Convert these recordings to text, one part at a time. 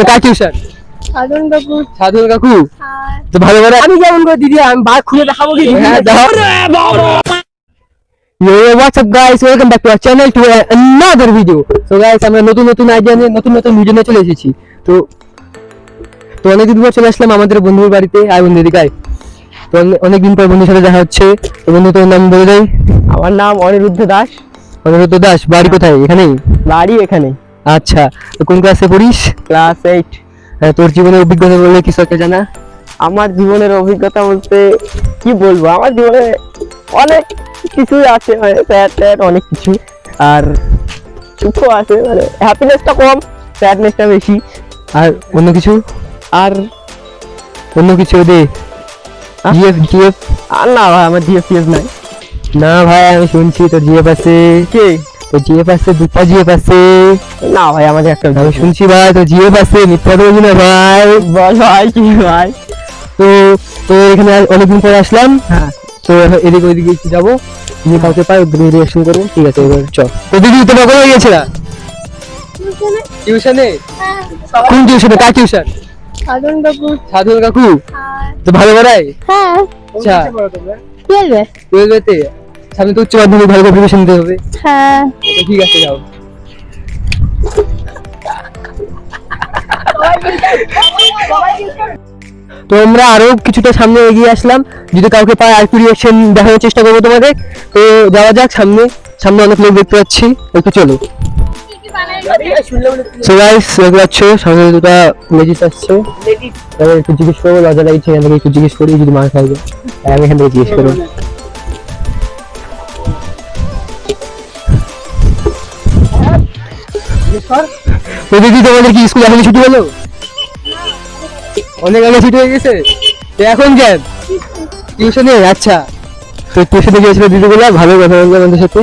কার tuition? সাধন কাকু। সাধন কাকু তো ভালো করে আমি কেমন করে দিদি আমি বার খুলে দেখাবো কি? হ্যাঁ দাও। Yo, what's up guys, welcome back to our channel to another video. So guys, আমরা নতুন আইডিয়া নিয়ে নতুন ভিডিও নিয়ে চলে এসেছি। তো অনেকদিন পর চলে আসলাম আমাদের বন্ধুর বাড়িতে। আয় বন্ধু এদিকে আয়। তো অনেকদিন পর বন্ধুর সাথে দেখা হচ্ছে। তো বন্ধু তোর নাম বলে দেয়। আমার নাম অনিরুদ্ধ দাস। অনিরুদ্ধ দাস, বাড়ি কোথায়? এখানেই? বাড়ি এখানে। আচ্ছা, তো কোন ক্লাসে পড়িস? ক্লাস 8। তোর জীবনের অভিজ্ঞতা বলে কিছু একটা জানা? আমার জীবনের অভিজ্ঞতা বলতে কি বলবো, আমার জীবনে অনেক কিছুই আছে, মানে স্যাড অনেক কিছু, আর সুখও আছে, মানে হ্যাপিনেসটা কম, স্যাডনেসটা বেশি। আর অন্য কিছু দে। জিএফ আর না ভাই, আমার জিএফ নাই। না ভাই, আমি শুনছি তোর জিএফ আছে। কে? তোর জিএফ আছে, দুটা জিএফ আছে। না ভাই, আমাদের একটা। আমি শুনছি ভাই তোর জিএফ আছে, মিথ্যা বলবি না ভাই। বল ভাই, কি ভাই? তো এখানে অনেকদিন পরে আসলাম। হ্যাঁ, তো এদিকে ওইদিকে একটু যাবো, যদি কাউকে পাই রিয়াকশন করবো। ঠিক আছে, এবার চল। তো দিদি তোমার কোথায় গেছিলা? টিউশনে? কোন টিউশনে? কার টিউশন? সাধন কাকু। সাধন কাকু তো ভালো করায়? হ্যাঁ। আচ্ছা, 12 12 সামনে তো উচ্চ মাধ্যমিক, ভালো করে প্রিপারেশন নিতে হবে। হ্যাঁ। তো ঠিক আছে, যাও। তো আমরা আরো কিছুটা সামনে এগিয়ে আসলাম, যদি কাউকে পাই আর একটু রিয়াকশন দেখানোর চেষ্টা করবো তোমাদের। তো যাওয়া যাক সামনে অনেক লোক দেখতে পাচ্ছি, একটু চলো। সো গাইস, দেখতে পাচ্ছ সামনে দুটো লেডিস আসছে। এবার একটু জিজ্ঞেস করবো, লজ্জা লাগছে এখান থেকে একটু জিজ্ঞেস করি, যদি মার খাইবে। আমি এখান থেকে জিজ্ঞেস করবো। তো দিদি, তোমাদের কি স্কুল এখনই ছুটি হলো? অনেক আগে ছুটি হয়ে গেছে। তো এখন কেন টিউশনে? আচ্ছা, তো টিউশনে গিয়েছিল দিদিগুলো, ভালো কথা বললো আমাদের সাথে।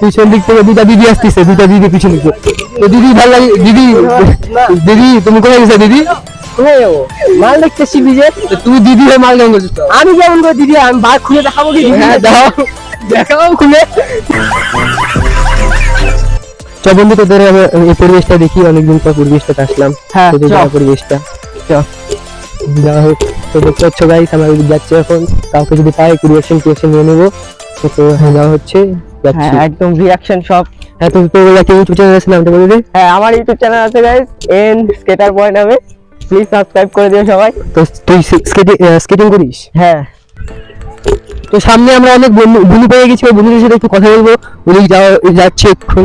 পিছন দিক থেকে দুটা দিদি আসতেছে, পিছন দিকে। তো দিদি ভালো লাগে। দিদি তুমি কোথায় গেছো? দিদি মাল দেখতেছি বিজে। তুমি দিদি হয়ে মাল কেমন করছো? আমি কেমন করে দিদি, আমি বার খুলে দেখাবো কি? হ্যাঁ দাও, দেখাও খুলে। চল বন্ধু, তোদের এই পরিবেশটা দেখি, অনেকদিন পর পরিবেশটা আসলাম। হ্যাঁ, পরিবেশটা যা হোক। তো দেখতে পাচ্ছ গাইস, আমরা যাচ্ছি এখন। কাউকে যদি পাই রিয়াকশন নিয়ে নেবো। তো হ্যাঁ, যাওয়া হচ্ছে, যাচ্ছি। হ্যাঁ, একদম রিয়াকশন সব। হ্যাঁ, তো তোর একটা ইউটিউব চ্যানেল আছে, নামটা বলে দে। হ্যাঁ, আমার ইউটিউব চ্যানেল আছে গাইস, এন স্কেটার বয় নামে। প্লিজ সাবস্ক্রাইব করে দিও সবাই। তো তুই স্কেটিং করিস? হ্যাঁ। তো সামনে আমরা অনেক বন্ধু পেয়ে গেছি, ওই বন্ধুদের সাথে একটু কথা বলবো। উনি যাচ্ছে এখন।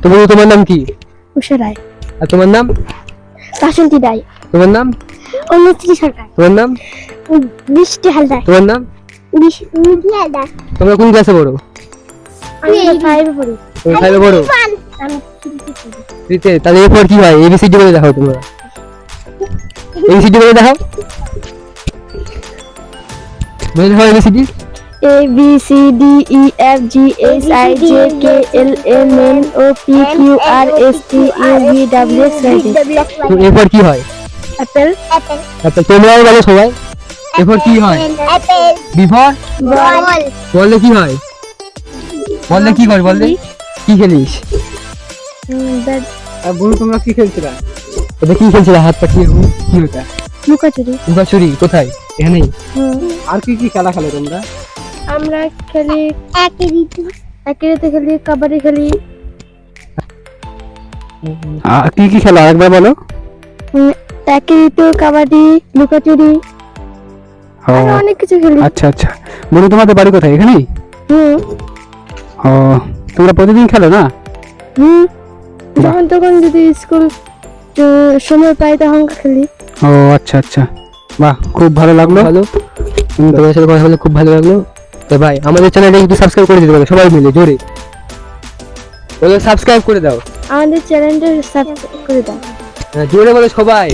তো বন্ধু, তোমার নাম কি? উষা রায়। আর তোমার নাম? বাসন্তী রায়। তোমার নাম? অনুশ্রী সরকার। তোমার নাম? বৃষ্টি হালদার। তোমার নাম? বৃষ্টি হালদার। তোমরা কোন ক্লাসে পড়ো? আমি 5 এ পড়ি। তুমি 5 এ পড়ো? আমি দিতে তাহলে এরপর কি হয়? এবিসিডি বলে দেখাও তোমরা। এবিসিডি বলে দেখাও। বলে দেখাও ABCD. A B C D E F G H I J K L M N O P Q R S T U V W X Y Z। তো এরপর কি হয়? অ্যাপেল। আচ্ছা, তোমরাও বলো সবাই। এরপর কি হয়? অ্যাপেল। বিফোর? বল। বললে কি হয়? বললে কি করে? বললে কি খেলিস? ব্যাট। আর বন্ধু, তোমরা কি খেলছিলা? এটা কি খেলছিল? হাত পাঠিয়ে কি ওটা? লুকাচুরি। লুকাচুরি কোথায়? এখানেই? আর কি খেলা খেলো তোমরা? আমরা খেলি একই ঋতু। একেতে খেলি, কাবাডি খেলি, কি খেলো আরেকবার বলো। একেতে কাবাডি, লুকাচুরি, আর অনেক কিছু খেলি। আচ্ছা, বন্ধু তোমাদের বাড়ি কোথায়? এখানেই? ও, তোমরা প্রতিদিন খেলো না? যখন তখন যদি স্কুল সময় পাই তখন খেলি। ও আচ্ছা, বাহ, খুব ভালো লাগলো। তোমাদের সাথে কথা বলে খুব ভালো লাগলো। তো ভাই, আমাদের চ্যানেলটা একটু সাবস্ক্রাইব করে দিতে পারো সবাই মিলে, জোরে বলো সাবস্ক্রাইব করে দাও। আমাদের চ্যানেলটা সাবস্ক্রাইব করে দাও। হ্যাঁ, জোরে বলো সবাই।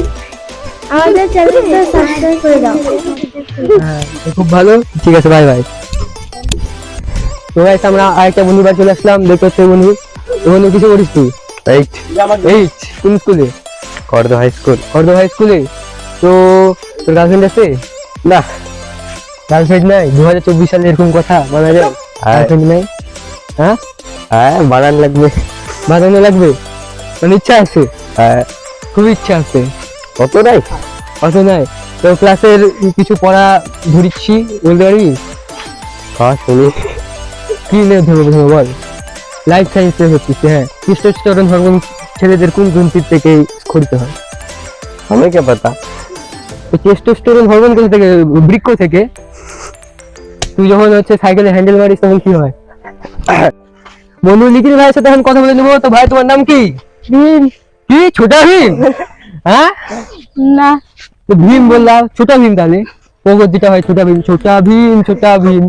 আমাদের চ্যানেলটা সাবস্ক্রাইব করে দাও। হ্যাঁ, খুব ভালো। ঠিক আছে, বাই বাই। তো গাইস, আমরা আরেকটা বন্ধু বাড়ি চলে আসলাম। দেখতে হচ্ছে বন্ধু কিছু করিস তুই? 8। কোন স্কুলে? করদো হাই স্কুলে। তো তোর গার্লফ্রেন্ড আছে? না, গার্লফ্রেন্ড নাই? 2024 সালে এরকম কথা মানা যায়? গার্লফ্রেন্ড নাই? হ্যাঁ, হ্যাঁ বানান লাগবে। বানানো লাগবে? মানে ইচ্ছা আছে? হ্যাঁ খুব ইচ্ছা আছে। কত নাই? অত নাই তো ক্লাসের কিছু পড়া ধরিচ্ছি, বলতে পারবি? হ্যাঁ শুনি। কি নিয়ে ধরবো বল? লাইফ সায়েন্স নিয়ে হচ্ছে। হ্যাঁ, টেস্টোস্টেরন হরমোন ছেলেদের কোন গ্রন্থির থেকে স্খলিত হয়? हमें क्या पता। তো টেস্টোস্টেরন হরমোন কোথা থেকে? বৃক্ক থেকে। তুই যখন হচ্ছে সাইকেলে হ্যান্ডেল মারিস তখন কি হয়? বন্ধু নিখিল ভাইয়ের সাথে এখন কথা বলে নেবো। তো ভাই তোমার নাম কি? ভীম। কি ছোটা ভীম? হ্যাঁ, না, তো ভীম বললাম, ছোটা ভীম তাহলে পগর যেটা হয় ছোটা ভীম, ছোটা ভীম, ছোটা ভীম।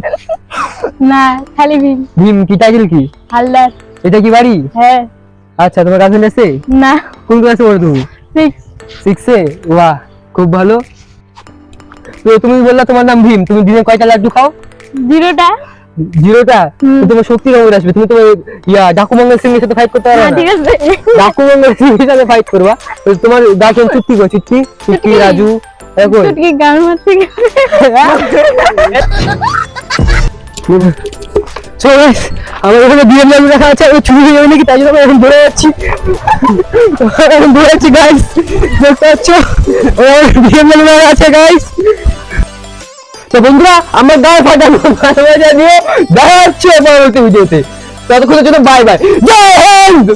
না, খালি ভীম। ভীম কি টাইটেল কি? হালদার। এটা কি বাড়ি? হ্যাঁ। আচ্ছা, তোমার গার্লফ্রেন্ড আছে? না, কোন ক্লাসে পড়ো তুমি? 6। 6-এ? বাহ, খুব ভালো। তো তুমি বললা তোমার নাম ভীম, তুমি দিনে কয়টা লাড্ডু খাও? 0টা। 0টা? তো তোমার শক্তি কেমন আসবে? তুমি তো ডাকু মঙ্গল সিং এর সাথে ফাইট করতে পারবে হ্যাঁ, না। ঠিক আছে। ডাকু মঙ্গল সিং এর সাথে ফাইট করবা। তো তোমার ডাকেন চুটকি গো, চুটকি চুটকি রাজু এরকম। চুটকি গান মারতে গেছে। So guys, আমার এখানে বিএমডব্লিউ রাখা আছে, আমি চুরি হয়ে যাবে নাকি তাই জন্য আমি এখন দৌড়ে যাচ্ছি। এখন দৌড়ে যাচ্ছি গাইস, দেখতে পাচ্ছ বিএমডব্লিউ রাখা আছে গাইস। তো বন্ধুরা, আমার গায়ে ফাটানো ভালোবাসা দিয়ে দেখা হচ্ছে পরবর্তী ভিডিওতে। ততক্ষণের জন্য বাই বাই, জয় হিন্দ।